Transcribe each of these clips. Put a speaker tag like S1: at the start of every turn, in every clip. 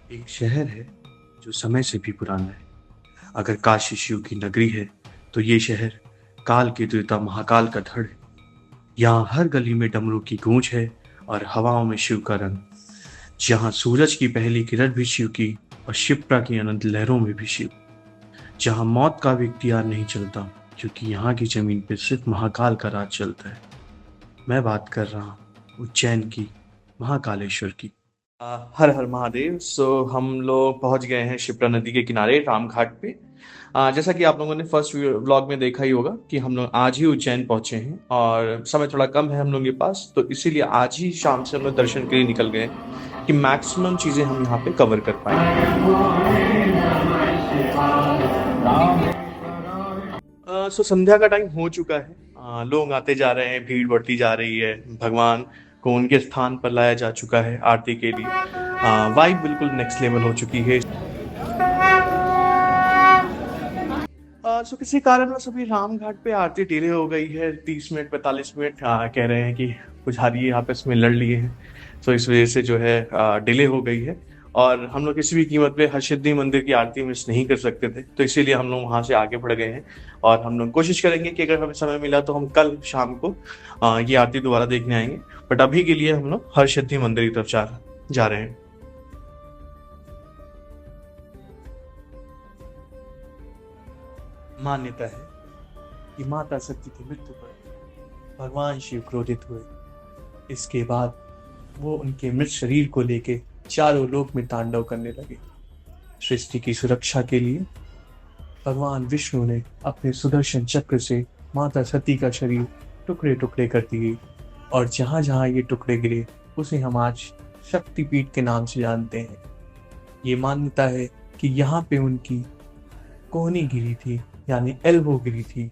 S1: एक शहर है जो समय से भी पुराना है। अगर काशी शिव की नगरी है तो ये शहर काल के देवता महाकाल का धड़ है। यहाँ हर गली में डमरू की गूंज है और हवाओं में शिव का रंग। जहाँ सूरज की पहली किरण भी शिव की और शिप्रा की अनंत लहरों में भी शिव। जहाँ मौत का भी इख्तियार नहीं चलता क्योंकि यहाँ की जमीन पे सिर्फ महाकाल का राज चलता है। मैं बात कर रहा हूँ उज्जैन की महाकालेश्वर की। हर हर महादेव। हम लोग पहुंच गए हैं शिप्रा नदी के किनारे रामघाट पे। जैसा कि आप लोगों ने फर्स्ट व्लॉग में देखा ही होगा कि हम लोग आज ही उज्जैन पहुंचे हैं और समय थोड़ा कम है हम लोगों के पास, तो इसीलिए आज ही शाम से हम लोग दर्शन के लिए निकल गए हैं कि मैक्सिमम चीज़ें हम यहाँ पे कवर कर पाएंगे। संध्या का टाइम हो चुका है। लोग आते जा रहे हैं, भीड़ बढ़ती जा रही है। भगवान को उनके स्थान पर लाया जा चुका है आरती के लिए। वाइब बिल्कुल नेक्स्ट लेवल हो चुकी है। किसी कारणवश अभी रामघाट पे आरती डिले हो गई है 30 मिनट 45 मिनट। कह रहे हैं कि पुजारी आपस में लड़ लिए हैं, तो इस वजह से जो है डिले हो गई है। और हम लोग किसी भी कीमत पे हरसिद्धि मंदिर की आरती मिस नहीं कर सकते थे, तो इसीलिए हम लोग वहाँ से आगे बढ़ गए हैं। और हम लोग कोशिश करेंगे कि अगर हमें समय मिला तो हम कल शाम को ये आरती दोबारा देखने आएंगे। बट अभी के लिए हम लोग हरसिद्धि मंदिर की तरफ जा रहे हैं। मान्यता है कि माता सती की मृत्यु पर भगवान शिव क्रोधित हुए। इसके बाद वो उनके मृत शरीर को लेके चारों लोक में तांडव करने लगे। सृष्टि की सुरक्षा के लिए भगवान विष्णु ने अपने सुदर्शन चक्र से माता सती का शरीर टुकड़े टुकड़े कर दिए, और जहां जहां ये टुकड़े गिरे उसे हम आज शक्तिपीठ के नाम से जानते हैं। ये मान्यता है कि यहाँ पे उनकी कोहनी गिरी थी, यानी एल्बो गिरी थी।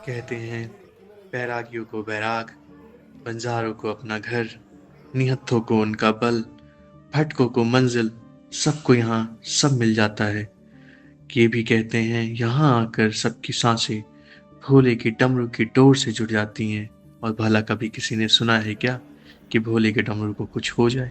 S1: कहते हैं बैरागियों को बैराग, बंजारों को अपना घर, निहत्थों को उनका बल, भटकों को मंजिल, सबको यहाँ सब मिल जाता है। ये भी कहते हैं यहाँ आकर सबकी सांसें भोले की डमरू की डोर से जुड़ जाती हैं। और भला कभी किसी ने सुना है क्या कि भोले के डमरू को कुछ हो जाए।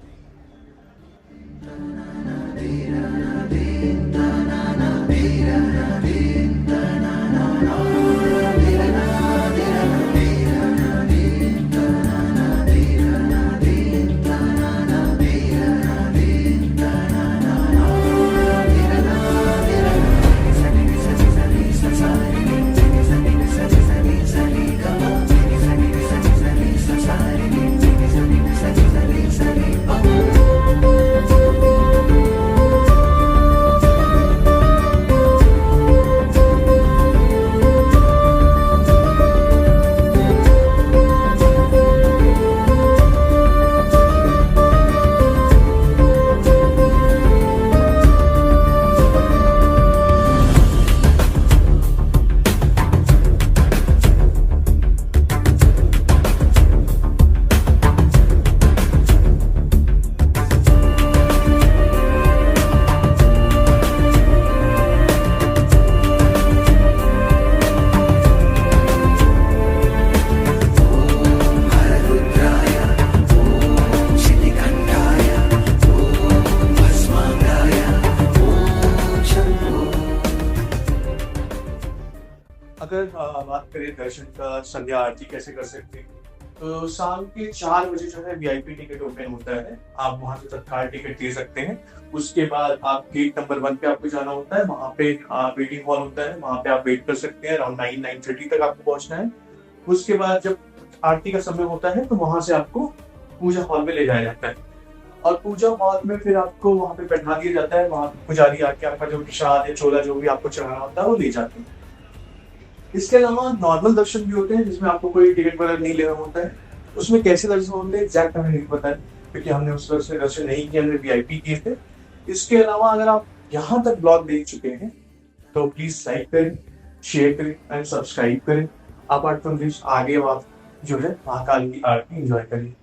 S1: अगर बात करें दर्शन का, संध्या आरती कैसे कर सकते हैं, तो शाम के 4 बजे जो है वीआईपी टिकट ओपन होता है। आप वहां से तत्काल टिकट दे सकते हैं। उसके बाद आप गेट नंबर 1 पे आपको जाना होता है। वहां पे वेटिंग हॉल होता है, वहां पे आप वेट कर सकते हैं। अराउंड 9-9:30 तक आपको पहुंचना है। उसके बाद जब आरती का समय होता है तो वहां से आपको पूजा हॉल में ले जाया जाता है। और पूजा हॉल में फिर आपको वहां पे बैठा दिया जाता है। वहां पुजारी आके आपका जो प्रसाद या छोला जो भी आपको चढ़ाना होता है वो ले जाते हैं। इसके अलावा नॉर्मल दर्शन भी होते हैं जिसमें आपको कोई टिकट वगैरह नहीं लेना होता है। उसमें कैसे दर्शन होते हैं एग्जैक्ट हमें नहीं पता है, क्योंकि हमने उस तरह से दर्शन नहीं किए, हमने वीआईपी किए थे। इसके अलावा अगर आप यहाँ तक ब्लॉग देख चुके हैं तो प्लीज लाइक करें, शेयर करें एंड सब्सक्राइब करें। अपार्ट फ्रॉम दिस आगे आप जो है महाकाल की आरती एंजॉय करें।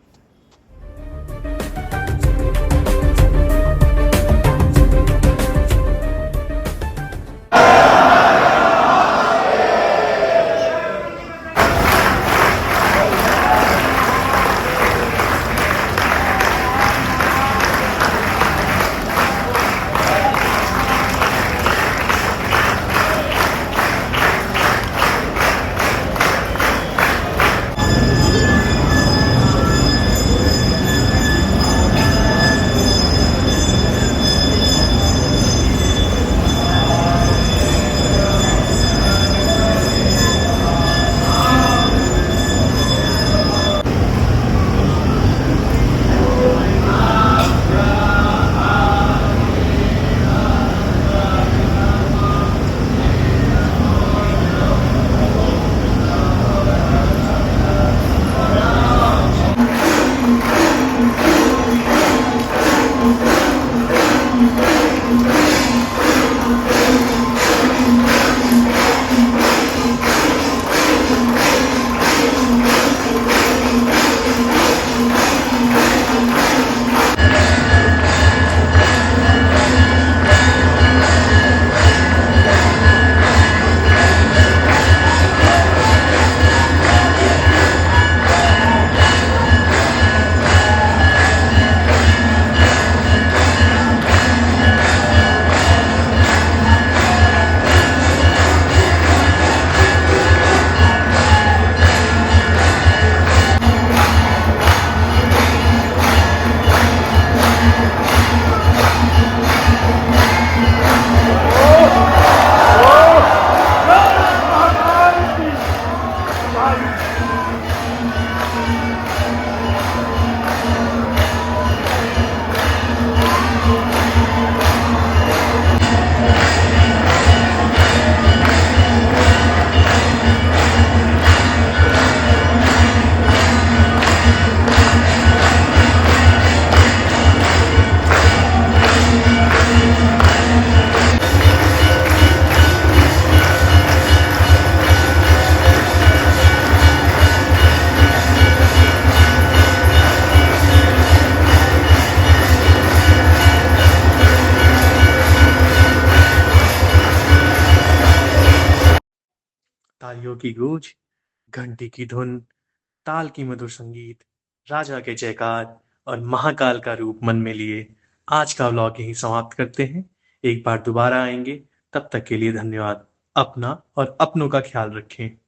S1: तालियों की गूंज, घंटी की धुन, ताल की मधुर संगीत, राजा के जयकार और महाकाल का रूप मन में लिए आज का व्लॉग यहीं समाप्त करते हैं। एक बार दोबारा आएंगे, तब तक के लिए धन्यवाद। अपना और अपनों का ख्याल रखें।